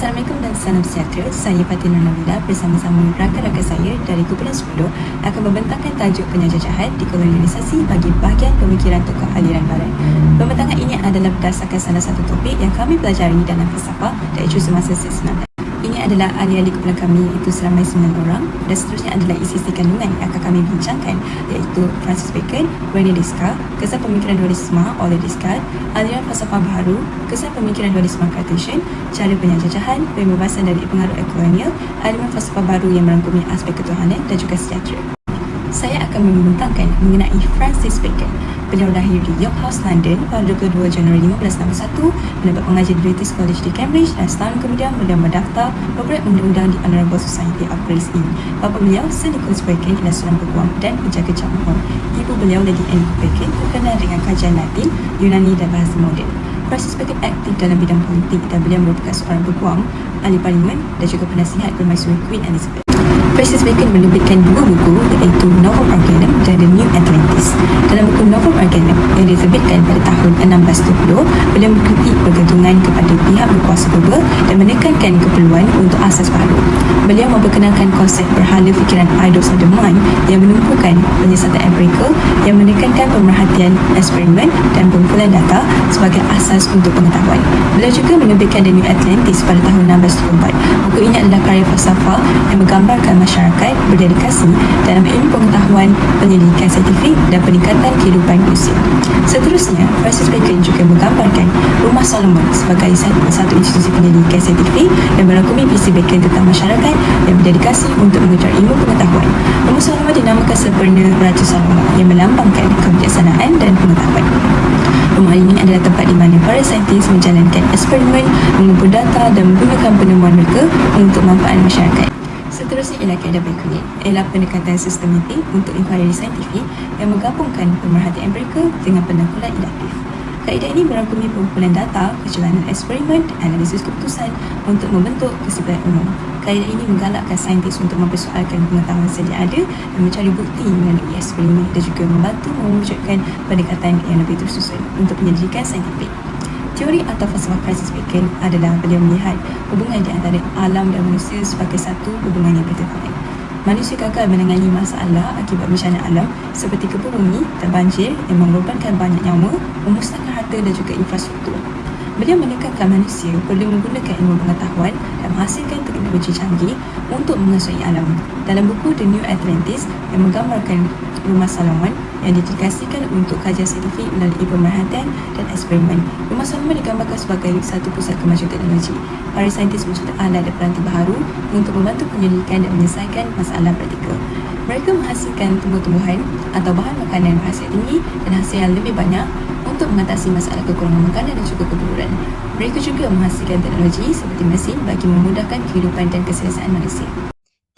Assalamualaikum dan salam sejahtera. Saya Fatina Nabila bersama-sama rakan-rakan saya dari kumpulan 10 akan membentangkan tajuk penjajahan dekolonialisasi bagi bahagian pemikiran tokoh aliran barat. Pembentangan ini adalah berdasarkan salah satu topik yang kami pelajari dalam falsafah iaitu semasa sesi 19. Ini adalah ahli-ahli kumpulan kami iaitu seramai 9 orang dan seterusnya adalah isi-isi kandungan yang akan kami bincangkan iaitu Francis Bacon, René Descartes, kesan pemikiran dualisme oleh Descartes, aliran falsafah baharu, kesan pemikiran dualisme Cartesian, cara penjajahan, pembebasan dari pengaruh kolonial, aliran falsafah baru yang merangkumi aspek ketuhanan dan juga sejahtera. Saya akan membentangkan mengenai Francis Bacon. Beliau lahir di York House, London pada 22 Januari 1561, mendapat pengajar di British College di Cambridge dan setahun kemudian beliau mendaftar membuat undang-undang di Honourable Society of Gray's Inn. Bapa beliau, Sir Nicholas Bacon, adalah seorang peguam dan penjaga Charlemont. Ibu beliau, Lady Anne Bacon, terkenal dengan kajian Latin, Yunani dan bahasa moden. Francis Bacon aktif dalam bidang politik dan beliau merupakan seorang peguam, ahli parlimen dan juga penasihat Permaisuri Queen Elizabeth. Francis Bacon menerbitkan dua buku iaitu Novum Organum dan The New Atlantis. Dalam buku Novum Organum yang diterbitkan pada tahun 1620, beliau mengkritik pergantungan kepada pihak berkuasa global dan menekankan keperluan untuk asas baru. Beliau memperkenalkan konsep berhala fikiran idols of the mind yang menumpukan penyiasatan empirical yang menekankan pemerhatian eksperimen dan pengumpulan data sebagai asas untuk pengetahuan. Beliau juga menerbitkan The New Atlantis pada tahun 1624. Buku ini adalah karya falsafah yang menggambarkan masyarakat berdedikasi dalam ilmu pengetahuan, penyelidikan saintifik dan peningkatan kehidupan manusia. Seterusnya, Francis Bacon juga menggambarkan Rumah Solomon sebagai satu institusi penyelidikan saintifik yang merangkumi visi Bacon tentang masyarakat yang berdedikasi untuk mengejar ilmu pengetahuan. Rumah Solomon dinamakan sempurna Raja Solomon yang melambangkan kebijaksanaan dan pengetahuan. Rumah ini adalah tempat di mana para saintis menjalankan eksperimen, mengumpul data dan menggunakan penemuan mereka untuk manfaat masyarakat. Seterusnya ialah kaedah Baconian, ialah pendekatan sistematik untuk inkuari saintifik yang menggabungkan pemerhatian empirikal dengan pendangkulan induktif. Kaedah ini merangkumi pengumpulan data, kejalanan eksperimen, analisis keputusan untuk membentuk kesimpulan umum. Kaedah ini menggalakkan saintis untuk mempersoalkan pengetahuan sedia ada dan mencari bukti melalui eksperimen dan juga membantu mewujudkan pendekatan yang lebih tersusun untuk penyelidikan saintifik. Teori atau falsafah Francis Bacon adalah beliau melihat hubungan di antara alam dan manusia sebagai satu hubungan yang bertentangan. Manusia gagal menangani masalah akibat bencana alam seperti kebun bumi dan banjir yang mengorbankan banyak nyawa, memusnahkan harta dan juga infrastruktur. Beliau menekankan manusia perlu menggunakan ilmu pengetahuan dan menghasilkan teknologi canggih untuk menguasai alam. Dalam buku The New Atlantis yang menggambarkan Rumah Solomon yang didedikasikan untuk kajian saintifik melalui pemerhatian dan eksperimen. Rumah Solomon digambarkan sebagai satu pusat kemajuan teknologi. Para saintis mencetak alat dan peranti baharu untuk membantu penyelidikan dan menyelesaikan masalah praktikal. Mereka menghasilkan tumbuh-tumbuhan atau bahan makanan berhasil tinggi dan hasil yang lebih banyak untuk mengatasi masalah kekurangan makanan dan juga kebuluran. Mereka juga menghasilkan teknologi seperti mesin bagi memudahkan kehidupan dan keselesaan manusia.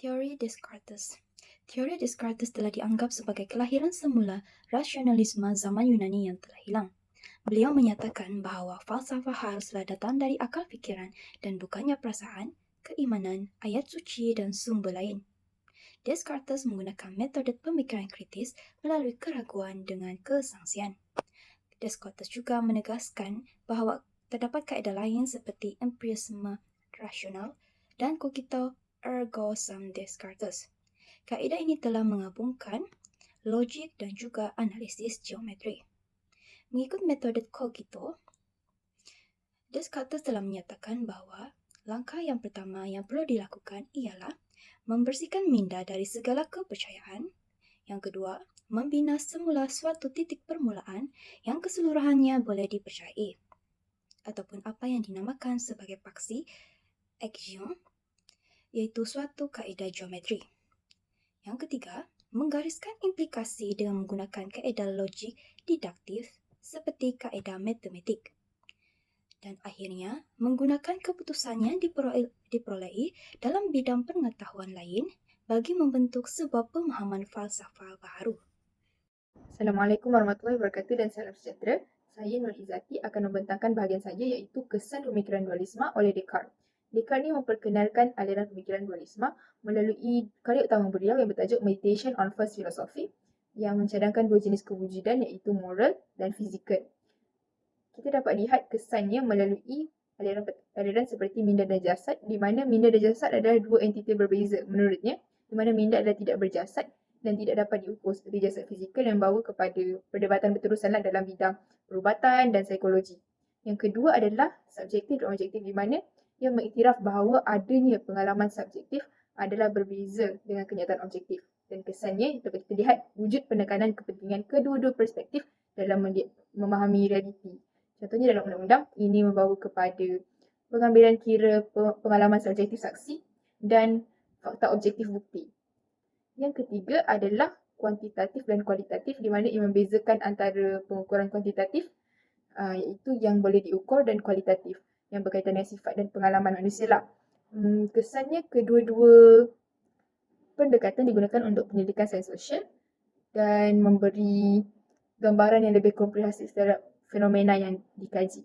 Teori Descartes. Teori Descartes telah dianggap sebagai kelahiran semula rasionalisme zaman Yunani yang telah hilang. Beliau menyatakan bahawa falsafah haruslah datang dari akal fikiran dan bukannya perasaan, keimanan, ayat suci dan sumber lain. Descartes menggunakan metode pemikiran kritis melalui keraguan dengan kesangsian. Descartes juga menegaskan bahawa terdapat kaedah lain seperti empirisme rasional dan cogito ergo sum Descartes. Kaedah ini telah menggabungkan logik dan juga analisis geometri. Mengikut metode cogito, Descartes telah menyatakan bahawa langkah yang pertama yang perlu dilakukan ialah membersihkan minda dari segala kepercayaan. Yang kedua, membina semula suatu titik permulaan yang keseluruhannya boleh dipercayai, ataupun apa yang dinamakan sebagai paksi axiom, iaitu suatu kaedah geometri. Yang ketiga, menggariskan implikasi dengan menggunakan kaedah logik diduktif seperti kaedah matematik. Dan akhirnya, menggunakan keputusan yang diperolehi dalam bidang pengetahuan lain bagi membentuk sebuah pemahaman falsafah baru. Assalamualaikum warahmatullahi wabarakatuh dan salam sejahtera. Saya Nur Izzati akan membentangkan bahagian saja iaitu kesan pemikiran dualisme oleh Descartes. Descartes ni memperkenalkan aliran pemikiran dualisme melalui karya utama beliau yang bertajuk Meditation on First Philosophy yang mencadangkan dua jenis kewujudan iaitu moral dan fizikal. Kita dapat lihat kesannya melalui aliran seperti minda dan jasad, di mana minda dan jasad adalah dua entiti berbeza menurutnya, di mana minda adalah tidak berjasad dan tidak dapat diukur seperti jasad fizikal yang membawa kepada perdebatan berterusan dalam bidang perubatan dan psikologi. Yang kedua adalah subjektif dan objektif, di mana ia mengiktiraf bahawa adanya pengalaman subjektif adalah berbeza dengan kenyataan objektif, dan kesannya dapat kita lihat wujud penekanan kepentingan kedua-dua perspektif dalam memahami realiti. Contohnya dalam undang-undang, ini membawa kepada pengambilan kira pengalaman subjektif saksi dan fakta objektif bukti. Yang ketiga adalah kuantitatif dan kualitatif, di mana ia membezakan antara pengukuran kuantitatif iaitu yang boleh diukur dan kualitatif yang berkaitan dengan sifat dan pengalaman manusia lah. Kesannya kedua-dua pendekatan digunakan untuk penyelidikan sains sosial dan memberi gambaran yang lebih komprehensif terhadap fenomena yang dikaji.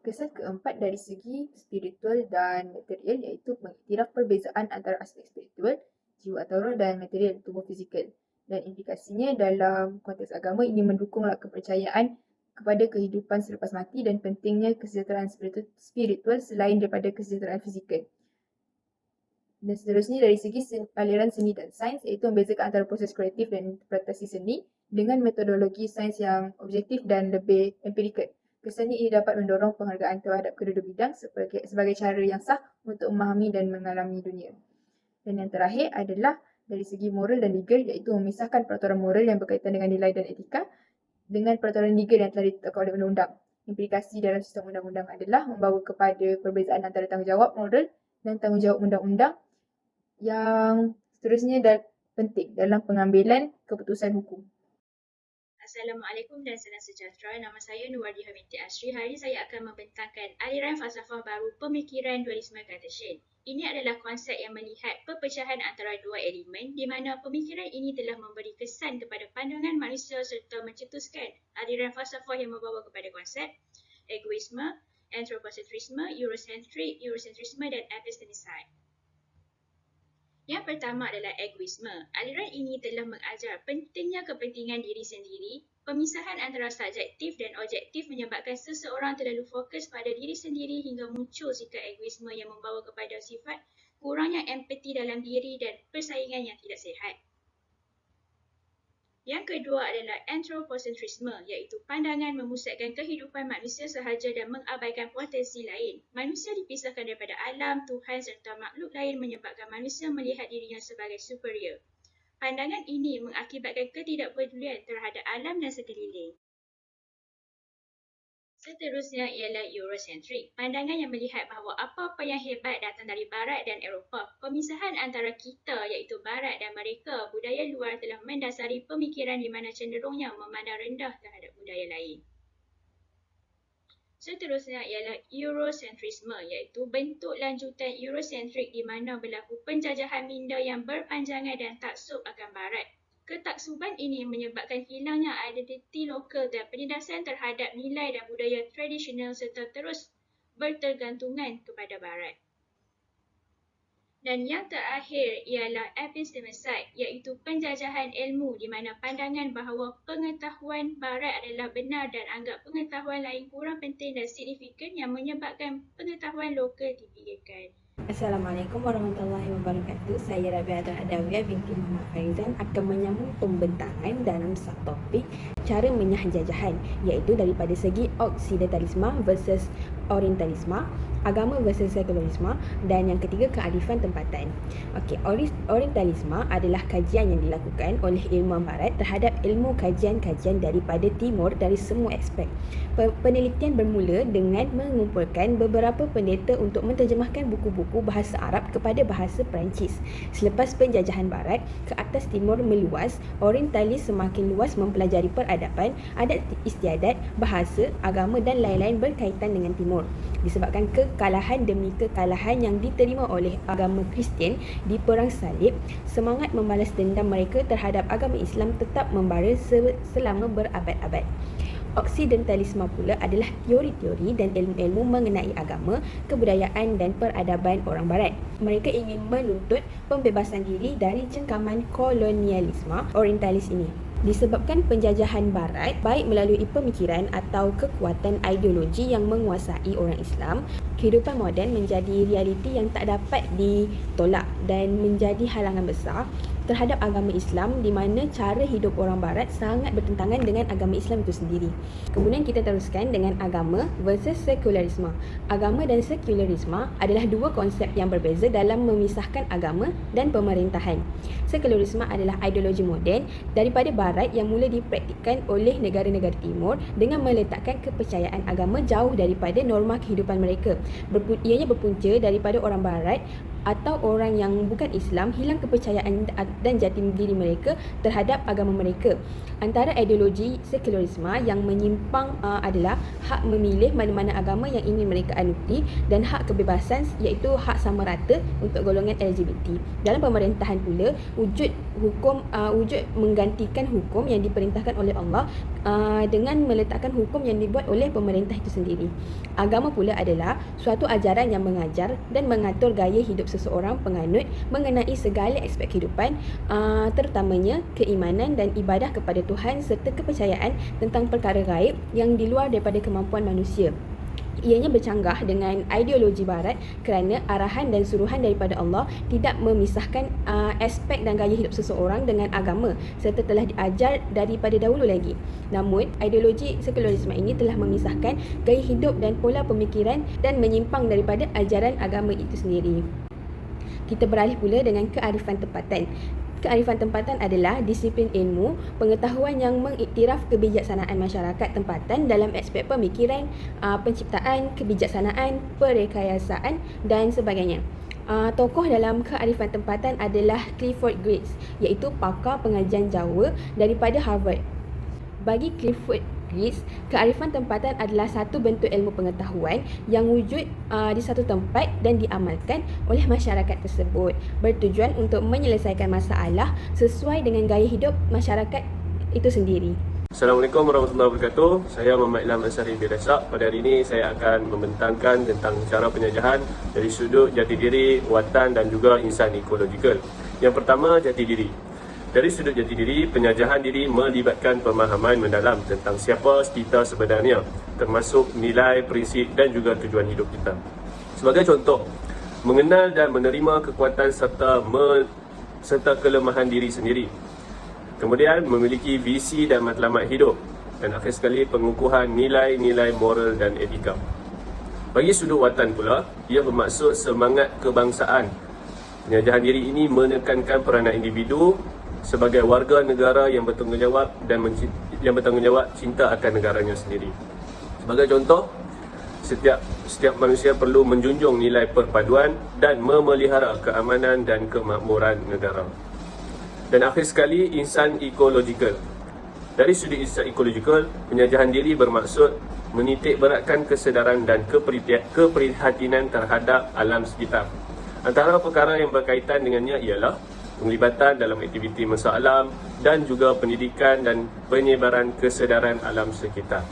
Kesan keempat dari segi spiritual dan material iaitu mengiktiraf perbezaan antara aspek spiritual, jiwa atau roh dan material tubuh fizikal. Dan implikasinya dalam konteks agama ini mendukunglah kepercayaan kepada kehidupan selepas mati dan pentingnya kesejahteraan spiritual selain daripada kesejahteraan fizikal. Dan seterusnya dari segi aliran seni dan sains iaitu membezakan antara proses kreatif dan interpretasi seni dengan metodologi sains yang objektif dan lebih empirikal. Kesannya ini dapat mendorong penghargaan terhadap kedua-dua bidang sebagai cara yang sah untuk memahami dan mengalami dunia. Dan yang terakhir adalah dari segi moral dan legal iaitu memisahkan peraturan moral yang berkaitan dengan nilai dan etika dengan peraturan legal yang telah ditetapkan oleh undang-undang. Implikasi dalam sistem undang-undang adalah membawa kepada perbezaan antara tanggungjawab moral dan tanggungjawab undang-undang yang seterusnya penting dalam pengambilan keputusan hukum. Assalamualaikum dan salam sejahtera. Nama saya Nuwardiha binti Asri. Hari ini saya akan membentangkan aliran falsafah baru pemikiran dualisme Cartesian. Ini adalah konsep yang melihat perpecahan antara dua elemen di mana pemikiran ini telah memberi kesan kepada pandangan manusia serta mencetuskan aliran falsafah yang membawa kepada konsep egoisme, anthropocentrisme, eurocentrisme dan epistemicide. Yang pertama adalah egoisme. Aliran ini telah mengajar pentingnya kepentingan diri sendiri. Pemisahan antara subjektif dan objektif menyebabkan seseorang terlalu fokus pada diri sendiri hingga muncul sikap egoisme yang membawa kepada sifat kurangnya empati dalam diri dan persaingan yang tidak sihat. Yang kedua adalah anthropocentrisme, iaitu pandangan memusatkan kehidupan manusia sahaja dan mengabaikan potensi lain. Manusia dipisahkan daripada alam, Tuhan serta makhluk lain menyebabkan manusia melihat dirinya sebagai superior. Pandangan ini mengakibatkan ketidakpedulian terhadap alam dan sekeliling. Seterusnya ialah Eurocentrik, pandangan yang melihat bahawa apa-apa yang hebat datang dari Barat dan Eropah. Pemisahan antara kita iaitu Barat dan mereka, budaya luar telah mendasari pemikiran di mana cenderungnya memandang rendah terhadap budaya lain. Seterusnya ialah Eurocentrisme, iaitu bentuk lanjutan Eurocentrik di mana berlaku penjajahan minda yang berpanjangan dan taksub akan Barat. Ketaksuban ini menyebabkan hilangnya identiti lokal dan penindasan terhadap nilai dan budaya tradisional serta terus bertergantungan kepada Barat. Dan yang terakhir ialah epistemicide, iaitu penjajahan ilmu di mana pandangan bahawa pengetahuan Barat adalah benar dan anggap pengetahuan lain kurang penting dan signifikan yang menyebabkan pengetahuan lokal dipinggirkan. Assalamualaikum warahmatullahi wabarakatuh. Saya Rabi'atul Hadawiyah binti Muhammad Faizan akan menyambung pembentangan dalam subtopik cara menyah jajahan, iaitu daripada segi oksidentalisme versus orientalisme, agama versus sekularisme, dan yang ketiga kearifan tempatan. Okey, orientalisme adalah kajian yang dilakukan oleh ilmuwan barat terhadap ilmu kajian-kajian daripada timur dari semua aspek. Penelitian bermula dengan mengumpulkan beberapa pendeta untuk menterjemahkan buku-buku bahasa Arab kepada bahasa Perancis. Selepas penjajahan barat ke atas timur meluas, orientalis semakin luas mempelajari peradaban, adat istiadat, bahasa, agama dan lain-lain berkaitan dengan timur. Disebabkan kekalahan demi kekalahan yang diterima oleh agama Kristian di Perang Salib, semangat membalas dendam mereka terhadap agama Islam tetap membara selama berabad-abad. Oksidentalisme pula adalah teori-teori dan ilmu-ilmu mengenai agama, kebudayaan dan peradaban orang barat. Mereka ingin menuntut pembebasan diri dari cengkaman kolonialisme orientalis ini. Disebabkan penjajahan barat baik melalui pemikiran atau kekuatan ideologi yang menguasai orang Islam, kehidupan moden menjadi realiti yang tak dapat ditolak dan menjadi halangan besar terhadap agama Islam, di mana cara hidup orang Barat sangat bertentangan dengan agama Islam itu sendiri. Kemudian kita teruskan dengan agama versus sekularisme. Agama dan sekularisme adalah dua konsep yang berbeza dalam memisahkan agama dan pemerintahan. Sekularisme adalah ideologi moden daripada Barat yang mula dipraktikkan oleh negara-negara Timur dengan meletakkan kepercayaan agama jauh daripada norma kehidupan mereka. Ianya berpunca daripada orang Barat atau orang yang bukan Islam hilang kepercayaan dan jati diri mereka terhadap agama mereka. Antara ideologi sekularisme yang menyimpang adalah hak memilih mana-mana agama yang ingin mereka anuti dan hak kebebasan, iaitu hak sama rata untuk golongan LGBT. Dalam pemerintahan pula, wujud menggantikan hukum yang diperintahkan oleh Allah dengan meletakkan hukum yang dibuat oleh pemerintah itu sendiri. Agama pula adalah suatu ajaran yang mengajar dan mengatur gaya hidup seseorang penganut mengenai segala aspek kehidupan, terutamanya keimanan dan ibadah kepada Tuhan serta kepercayaan tentang perkara gaib yang di luar daripada kemampuan manusia. Ianya bercanggah dengan ideologi Barat kerana arahan dan suruhan daripada Allah tidak memisahkan aspek dan gaya hidup seseorang dengan agama serta telah diajar daripada dahulu lagi. Namun, ideologi sekularisme ini telah memisahkan gaya hidup dan pola pemikiran dan menyimpang daripada ajaran agama itu sendiri. Kita beralih pula dengan kearifan tempatan. Kearifan tempatan adalah disiplin ilmu, pengetahuan yang mengiktiraf kebijaksanaan masyarakat tempatan dalam aspek pemikiran, penciptaan, kebijaksanaan, perekayasaan dan sebagainya. Tokoh dalam kearifan tempatan adalah Clifford Geertz, iaitu pakar pengajian Jawa daripada Harvard. Bagi Clifford Geertz, kearifan tempatan adalah satu bentuk ilmu pengetahuan yang wujud di satu tempat dan diamalkan oleh masyarakat tersebut, bertujuan untuk menyelesaikan masalah sesuai dengan gaya hidup masyarakat itu sendiri. Assalamualaikum warahmatullahi wabarakatuh. Saya Muhammad Ilham Ansari bin Rasak. Pada hari ini saya akan membentangkan tentang cara penjajahan dari sudut jati diri, watan dan juga insan ekologikal. Yang pertama, jati diri. Dari sudut jati diri, penjajahan diri melibatkan pemahaman mendalam tentang siapa kita sebenarnya, termasuk nilai, prinsip dan juga tujuan hidup kita. Sebagai contoh, mengenal dan menerima kekuatan serta kelemahan diri sendiri. Kemudian, memiliki visi dan matlamat hidup. Dan akhir sekali, pengukuhan nilai-nilai moral dan etika. Bagi sudut watan pula, ia bermaksud semangat kebangsaan. Penjajahan diri ini menekankan peranan individu sebagai warga negara yang bertanggungjawab cinta akan negaranya sendiri. Sebagai contoh, setiap manusia perlu menjunjung nilai perpaduan dan memelihara keamanan dan kemakmuran negara. Dan akhir sekali, insan ekologikal. Dari sudut insan ekologikal, penjajahan diri bermaksud menitik beratkan kesedaran dan keprihatinan terhadap alam sekitar. Antara perkara yang berkaitan dengannya ialah penglibatan dalam aktiviti masa alam dan juga pendidikan dan penyebaran kesedaran alam sekitar.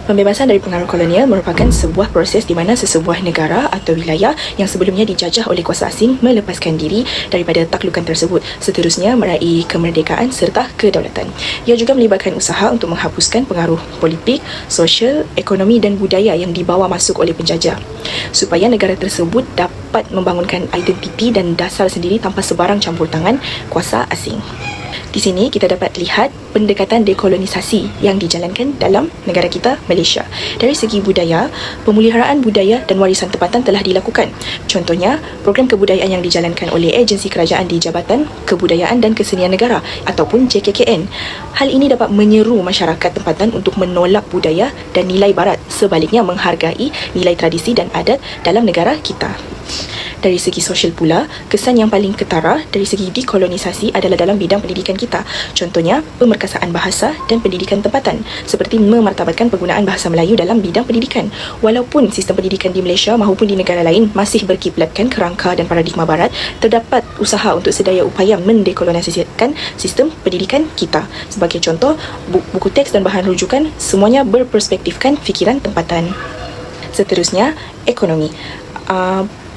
Pembebasan dari pengaruh kolonial merupakan sebuah proses di mana sesebuah negara atau wilayah yang sebelumnya dijajah oleh kuasa asing melepaskan diri daripada taklukan tersebut, seterusnya meraih kemerdekaan serta kedaulatan. Ia juga melibatkan usaha untuk menghapuskan pengaruh politik, sosial, ekonomi dan budaya yang dibawa masuk oleh penjajah, supaya negara tersebut dapat membangunkan identiti dan dasar sendiri tanpa sebarang campur tangan kuasa asing. Di sini kita dapat lihat pendekatan dekolonisasi yang dijalankan dalam negara kita, Malaysia. Dari segi budaya, pemeliharaan budaya dan warisan tempatan telah dilakukan. Contohnya, program kebudayaan yang dijalankan oleh agensi kerajaan di Jabatan Kebudayaan dan Kesenian Negara ataupun JKKN. Hal ini dapat menyeru masyarakat tempatan untuk menolak budaya dan nilai barat, sebaliknya menghargai nilai tradisi dan adat dalam negara kita. Dari segi sosial pula, kesan yang paling ketara dari segi dekolonisasi adalah dalam bidang pendidikan kita. Contohnya, pemerkasaan bahasa dan pendidikan tempatan, seperti memartabatkan penggunaan bahasa Melayu dalam bidang pendidikan. Walaupun sistem pendidikan di Malaysia maupun di negara lain masih berkiblatkan kerangka dan paradigma barat, terdapat usaha untuk sedaya upaya mendekolonisasikan sistem pendidikan kita. Sebagai contoh, buku teks dan bahan rujukan semuanya berperspektifkan fikiran tempatan. Seterusnya, ekonomi.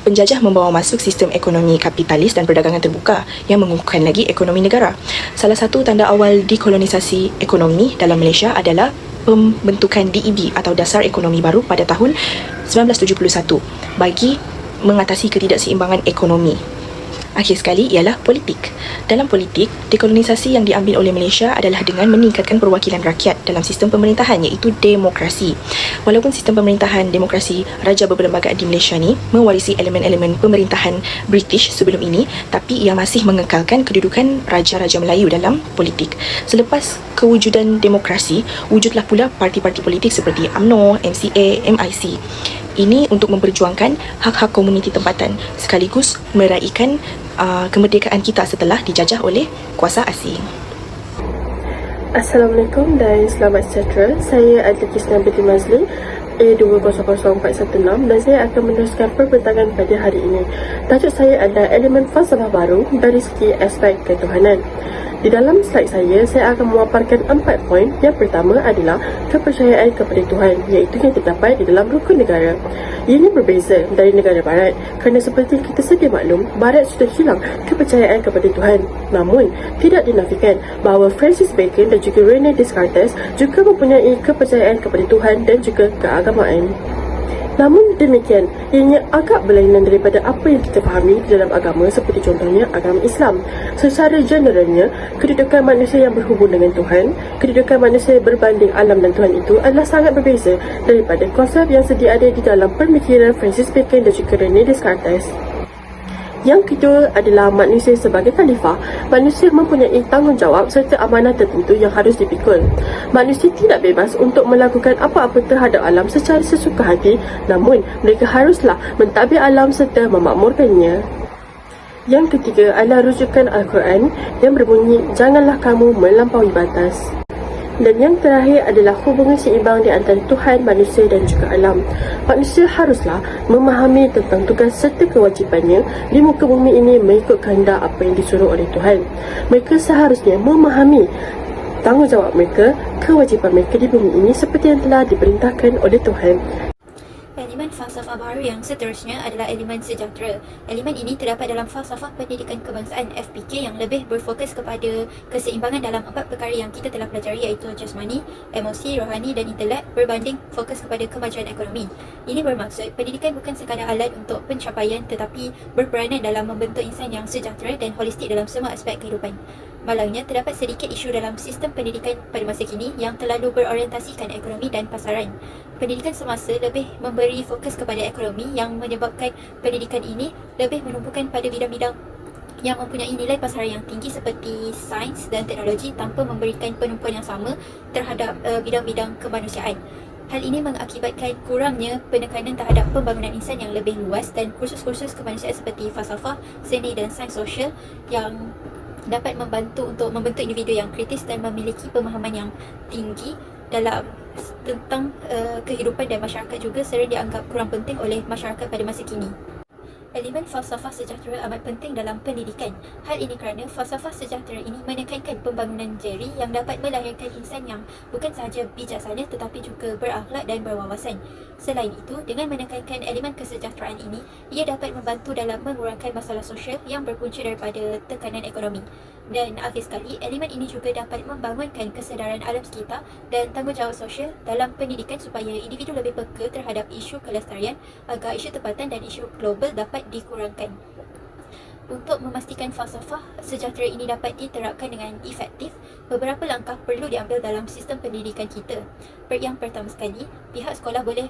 Penjajah membawa masuk sistem ekonomi kapitalis dan perdagangan terbuka yang mengukuhkan lagi ekonomi negara. Salah satu tanda awal dekolonisasi ekonomi dalam Malaysia adalah pembentukan DEB atau Dasar Ekonomi Baru pada tahun 1971 bagi mengatasi ketidakseimbangan ekonomi. Akhir sekali ialah politik. Dalam politik, dekolonisasi yang diambil oleh Malaysia adalah dengan meningkatkan perwakilan rakyat dalam sistem pemerintahan iaitu demokrasi. Walaupun sistem pemerintahan demokrasi raja berperlembagaan di Malaysia ni mewarisi elemen-elemen pemerintahan British sebelum ini, tapi ia masih mengekalkan kedudukan raja-raja Melayu dalam politik. Selepas kewujudan demokrasi, wujudlah pula parti-parti politik seperti UMNO, MCA, MIC. Ini untuk memperjuangkan hak-hak komuniti tempatan sekaligus meraihkan kemerdekaan kita setelah dijajah oleh kuasa asing. Assalamualaikum dan selamat sejahtera. Saya adalah Kisna binti Mazli A200416 dan saya akan meneruskan perbincangan pada hari ini. Tajuk saya adalah elemen falsafah baru dari segi aspek ketuhanan. Di dalam slide saya akan memaparkan 4 poin. Yang pertama adalah kepercayaan kepada Tuhan, iaitu yang terdapat di dalam rukun negara. Ini berbeza dari negara barat kerana seperti kita sedia maklum, barat sudah hilang kepercayaan kepada Tuhan. Namun, tidak dinafikan bahawa Francis Bacon dan juga Rene Descartes juga mempunyai kepercayaan kepada Tuhan dan juga keagamaan. Namun demikian, ianya agak berlainan daripada apa yang kita fahami di dalam agama seperti contohnya agama Islam. Secara generalnya, kedudukan manusia yang berhubung dengan Tuhan, kedudukan manusia berbanding alam dan Tuhan itu adalah sangat berbeza daripada konsep yang sedia ada di dalam pemikiran Francis Bacon dan juga Rene Descartes. Yang kedua adalah manusia sebagai khalifah. Manusia mempunyai tanggungjawab serta amanah tertentu yang harus dipikul. Manusia tidak bebas untuk melakukan apa-apa terhadap alam secara sesuka hati, namun mereka haruslah mentadbir alam serta memakmurkannya. Yang ketiga adalah rujukan Al-Quran yang berbunyi, janganlah kamu melampaui batas. Dan yang terakhir adalah hubungan seimbang di antara Tuhan, manusia dan juga alam. Manusia haruslah memahami tentang tugas serta kewajipannya di muka bumi ini mengikut kehendak apa yang disuruh oleh Tuhan. Mereka seharusnya memahami tanggungjawab mereka, kewajipan mereka di bumi ini seperti yang telah diperintahkan oleh Tuhan. Elemen falsafah baru yang seterusnya adalah elemen sejahtera. Elemen ini terdapat dalam falsafah pendidikan kebangsaan FPK yang lebih berfokus kepada keseimbangan dalam 4 perkara yang kita telah pelajari iaitu jasmani, emosi, rohani dan intelek berbanding fokus kepada kemajuan ekonomi. Ini bermaksud pendidikan bukan sekadar alat untuk pencapaian tetapi berperanan dalam membentuk insan yang sejahtera dan holistik dalam semua aspek kehidupan. Malangnya, terdapat sedikit isu dalam sistem pendidikan pada masa kini yang terlalu berorientasikan ekonomi dan pasaran. Pendidikan semasa lebih memberi fokus kepada ekonomi yang menyebabkan pendidikan ini lebih menumpukan pada bidang-bidang yang mempunyai nilai pasaran yang tinggi seperti sains dan teknologi tanpa memberikan penumpuan yang sama terhadap bidang-bidang kemanusiaan. Hal ini mengakibatkan kurangnya penekanan terhadap pembangunan insan yang lebih luas dan kursus-kursus kemanusiaan seperti falsafah, seni dan sains sosial yang dapat membantu untuk membentuk individu yang kritis dan memiliki pemahaman yang tinggi dalam tentang kehidupan dan masyarakat juga sering dianggap kurang penting oleh masyarakat pada masa kini. Elemen falsafah sejahtera amat penting dalam pendidikan. Hal ini kerana falsafah sejahtera ini menekankan pembangunan jeri yang dapat melahirkan insan yang bukan sahaja bijaksana tetapi juga berakhlak dan berwawasan. Selain itu, dengan menekankan elemen kesejahteraan ini, ia dapat membantu dalam mengurangkan masalah sosial yang berpunca daripada tekanan ekonomi. Dan akhir sekali, elemen ini juga dapat membangunkan kesedaran alam sekitar dan tanggungjawab sosial dalam pendidikan supaya individu lebih peka terhadap isu kelestarian agar isu tempatan dan isu global dapat dikurangkan. Untuk memastikan falsafah sejahtera ini dapat diterapkan dengan efektif, beberapa langkah perlu diambil dalam sistem pendidikan kita. Yang pertama sekali, pihak sekolah boleh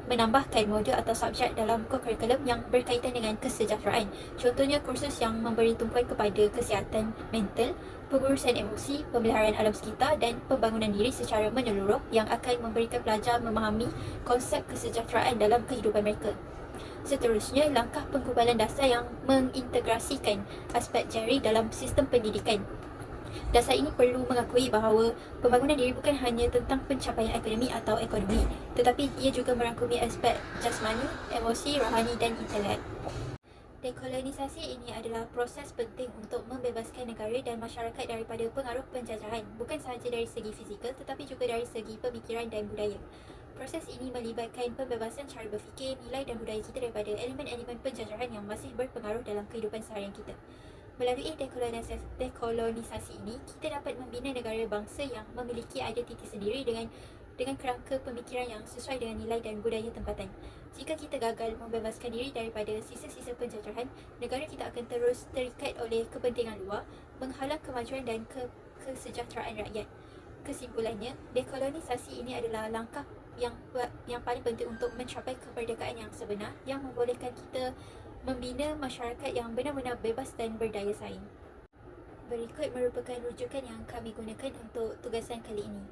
menambahkan modul atau subjek dalam kurikulum yang berkaitan dengan kesejahteraan. Contohnya kursus yang memberi tumpuan kepada kesihatan mental, pengurusan emosi, pemeliharaan alam sekitar dan pembangunan diri secara menyeluruh yang akan memberikan pelajar memahami konsep kesejahteraan dalam kehidupan mereka. Seterusnya, langkah penggubalan dasar yang mengintegrasikan aspek jari dalam sistem pendidikan. Dasar ini perlu mengakui bahawa pembangunan diri bukan hanya tentang pencapaian akademik atau ekonomi, tetapi ia juga merangkumi aspek jasmani, emosi, rohani dan intelek. Dekolonisasi ini adalah proses penting untuk membebaskan negara dan masyarakat daripada pengaruh penjajahan, bukan sahaja dari segi fizikal tetapi juga dari segi pemikiran dan budaya. Proses ini melibatkan pembebasan cara berfikir, nilai dan budaya kita daripada elemen-elemen penjajahan yang masih berpengaruh dalam kehidupan seharian kita. Melalui dekolonisasi ini, kita dapat membina negara bangsa yang memiliki identiti sendiri dengan kerangka pemikiran yang sesuai dengan nilai dan budaya tempatan. Jika kita gagal membebaskan diri daripada sisa-sisa penjajahan, negara kita akan terus terikat oleh kepentingan luar, menghalang kemajuan dan kesejahteraan rakyat. Kesimpulannya, dekolonisasi ini adalah langkah yang paling penting untuk mencapai kemerdekaan yang sebenar, yang membolehkan kita membina masyarakat yang benar-benar bebas dan berdaya saing. Berikut merupakan rujukan yang kami gunakan untuk tugasan kali ini.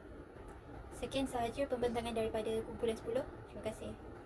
Sekian sahaja pembentangan daripada kumpulan 10. Terima kasih.